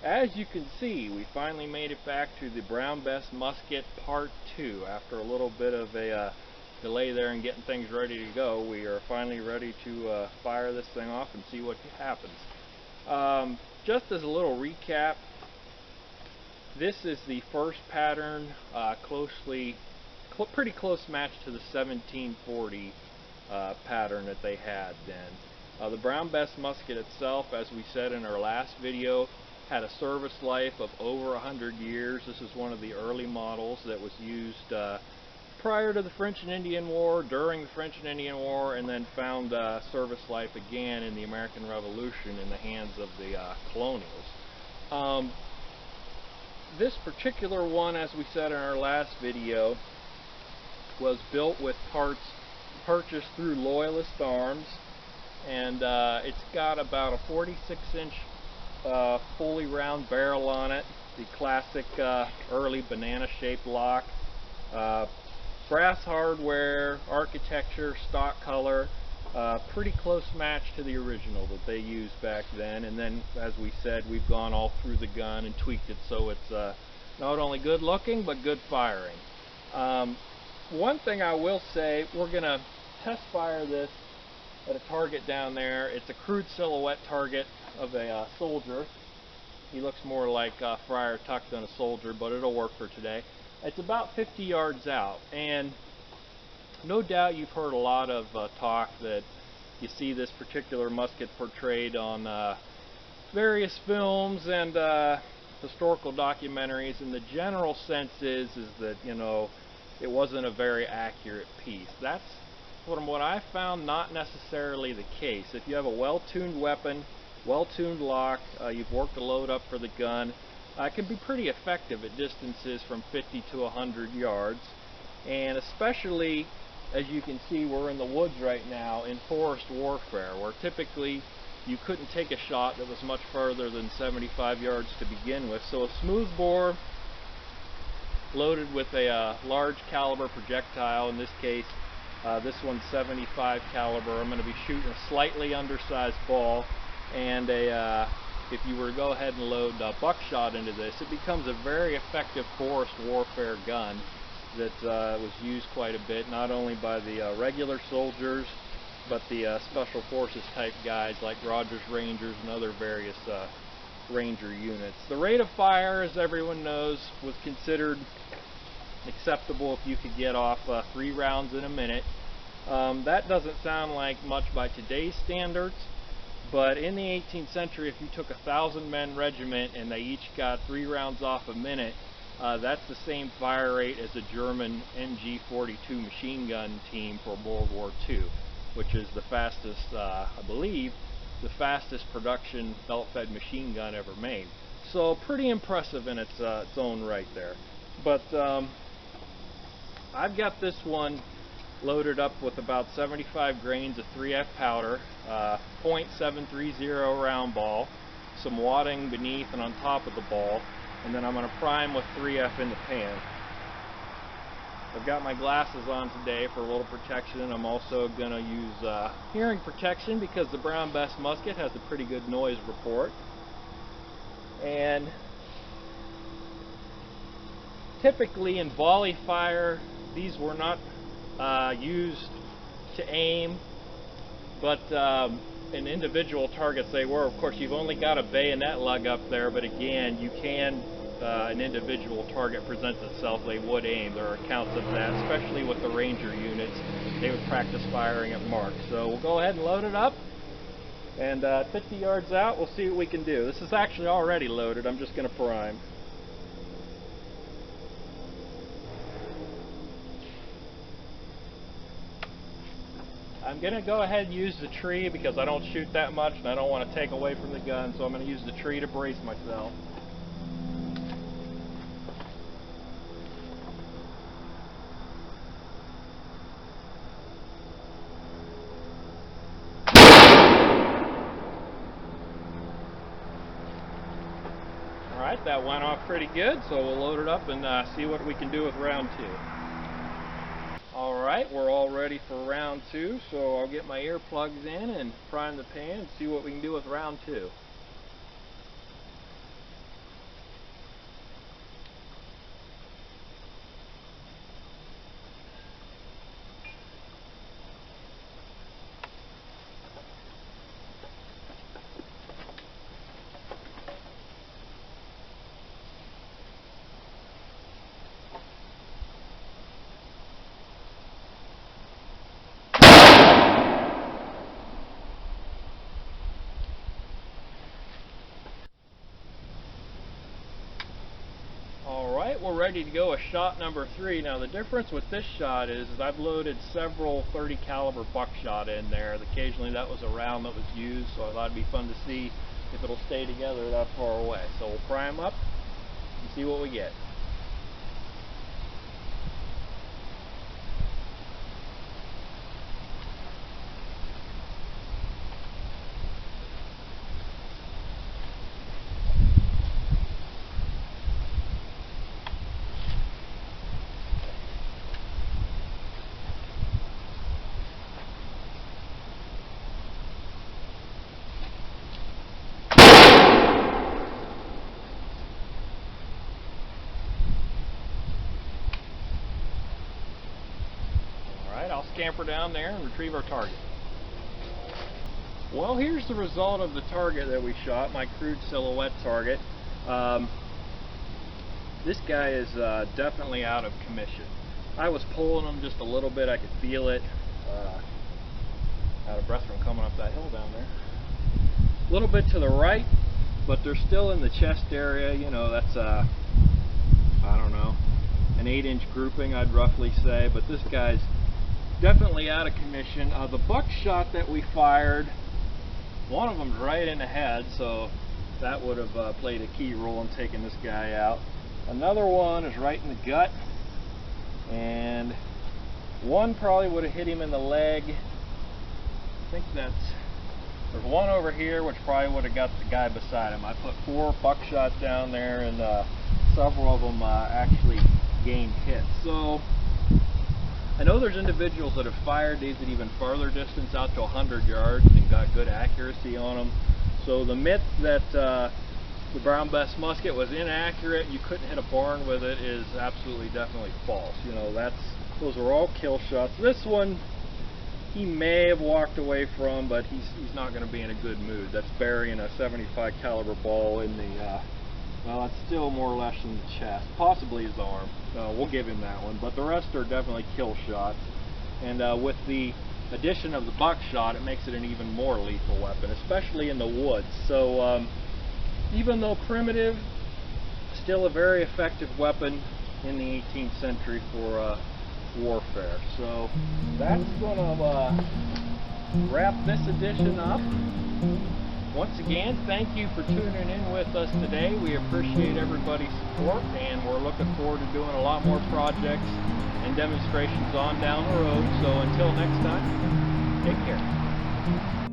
as you can see, we finally made it back to the Brown Bess Musket Part 2. After a little bit of a delay there in getting things ready to go, we are finally ready to fire this thing off and see what happens. Just as a little recap, this is the first pattern, pretty close match to the 1740 pattern that they had then. The Brown Bess Musket itself, as we said in our last video, had a service life of over 100 years. This is one of the early models that was used prior to the French and Indian War, during the French and Indian War, and then found service life again in the American Revolution in the hands of the colonials. This particular one, as we said in our last video, was built with parts purchased through Loyalist Arms, and it's got about a 46-inch fully round barrel on it, the classic early banana-shaped lock, brass hardware, architecture, stock color, pretty close match to the original that they used back then. And then, as we said, we've gone all through the gun and tweaked it so it's not only good looking but good firing. One thing I will say, we're going to test fire this at a target down there. It's a crude silhouette target of a soldier. He looks more like Friar Tuck than a soldier, but it'll work for today. It's about 50 yards out, and no doubt you've heard a lot of talk that you see this particular musket portrayed on various films and historical documentaries, and the general sense is that, you know, it wasn't a very accurate piece. That's, from what I found, not necessarily the case. If you have a well-tuned weapon, well-tuned lock, you've worked the load up for the gun, it can be pretty effective at distances from 50 to 100 yards. And especially, as you can see, we're in the woods right now in forest warfare, where typically you couldn't take a shot that was much further than 75 yards to begin with. So a smooth bore loaded with a large caliber projectile, in this case this one's 75 caliber. I'm going to be shooting a slightly undersized ball, and if you were to go ahead and load buckshot into this, it becomes a very effective forest warfare gun that was used quite a bit, not only by the regular soldiers, but the special forces type guys like Rogers Rangers and other various Ranger units. The rate of fire, as everyone knows, was considered acceptable if you could get off 3 rounds in a minute. That doesn't sound like much by today's standards, but in the 18th century, if you took a 1,000-man regiment and they each got 3 rounds off a minute, that's the same fire rate as a German NG-42 machine gun team for World War II, which is the fastest, I believe, the fastest production belt-fed machine gun ever made. So pretty impressive in its own right there. But I've got this one loaded up with about 75 grains of 3F powder, .730 round ball, some wadding beneath and on top of the ball, and then I'm going to prime with 3F in the pan. I've got my glasses on today for a little protection. I'm also going to use hearing protection because the Brown Bess Musket has a pretty good noise report. And typically in volley fire, these were not used to aim, but in individual targets they were. Of course, you've only got a bayonet lug up there, but again, you can, an individual target presents itself, they would aim. There are accounts of that, especially with the Ranger units. They would practice firing at marks. So we'll go ahead and load it up, and 50 yards out, we'll see what we can do. This is actually already loaded. I'm just going to prime. I'm going to go ahead and use the tree because I don't shoot that much and I don't want to take away from the gun, so I'm going to use the tree to brace myself. Alright, that went off pretty good, so we'll load it up and see what we can do with round 2. Alright, we're all ready for round 2, so I'll get my earplugs in and prime the pan and see what we can do with round 2. Alright, we're ready to go with shot number 3. Now the difference with this shot is I've loaded several 30 caliber buckshot in there. Occasionally that was a round that was used, so I thought it'd be fun to see if it'll stay together that far away. So we'll prime up and see what we get. I'll scamper down there and retrieve our target. Well, here's the result of the target that we shot, my crude silhouette target. This guy is definitely out of commission. I was pulling him just a little bit, I could feel it. Out of breath from coming up that hill down there. A little bit to the right, but they're still in the chest area. You know, that's I don't know, an 8-inch grouping, I'd roughly say, but this guy's definitely out of commission. The buckshot that we fired, one of them's right in the head, so that would have played a key role in taking this guy out. Another one is right in the gut, and one probably would have hit him in the leg. I think there's one over here which probably would have got the guy beside him. I put 4 buckshot down there, and several of them actually gained hits. So I know there's individuals that have fired these at even farther distance, out to 100 yards, and got good accuracy on them. So the myth that the brown Bess Musket was inaccurate, you couldn't hit a barn with it, is absolutely definitely false. You know, those are all kill shots. This one, he may have walked away from, but he's not going to be in a good mood. That's burying a 75 caliber ball in the well, it's still more or less in the chest, possibly his arm. We'll give him that one, but the rest are definitely kill shots. And with the addition of the buckshot, it makes it an even more lethal weapon, especially in the woods. So even though primitive, still a very effective weapon in the 18th century for warfare. So that's going to wrap this edition up. Once again, thank you for tuning in with us today. We appreciate everybody's support, and we're looking forward to doing a lot more projects and demonstrations on down the road. So until next time, take care.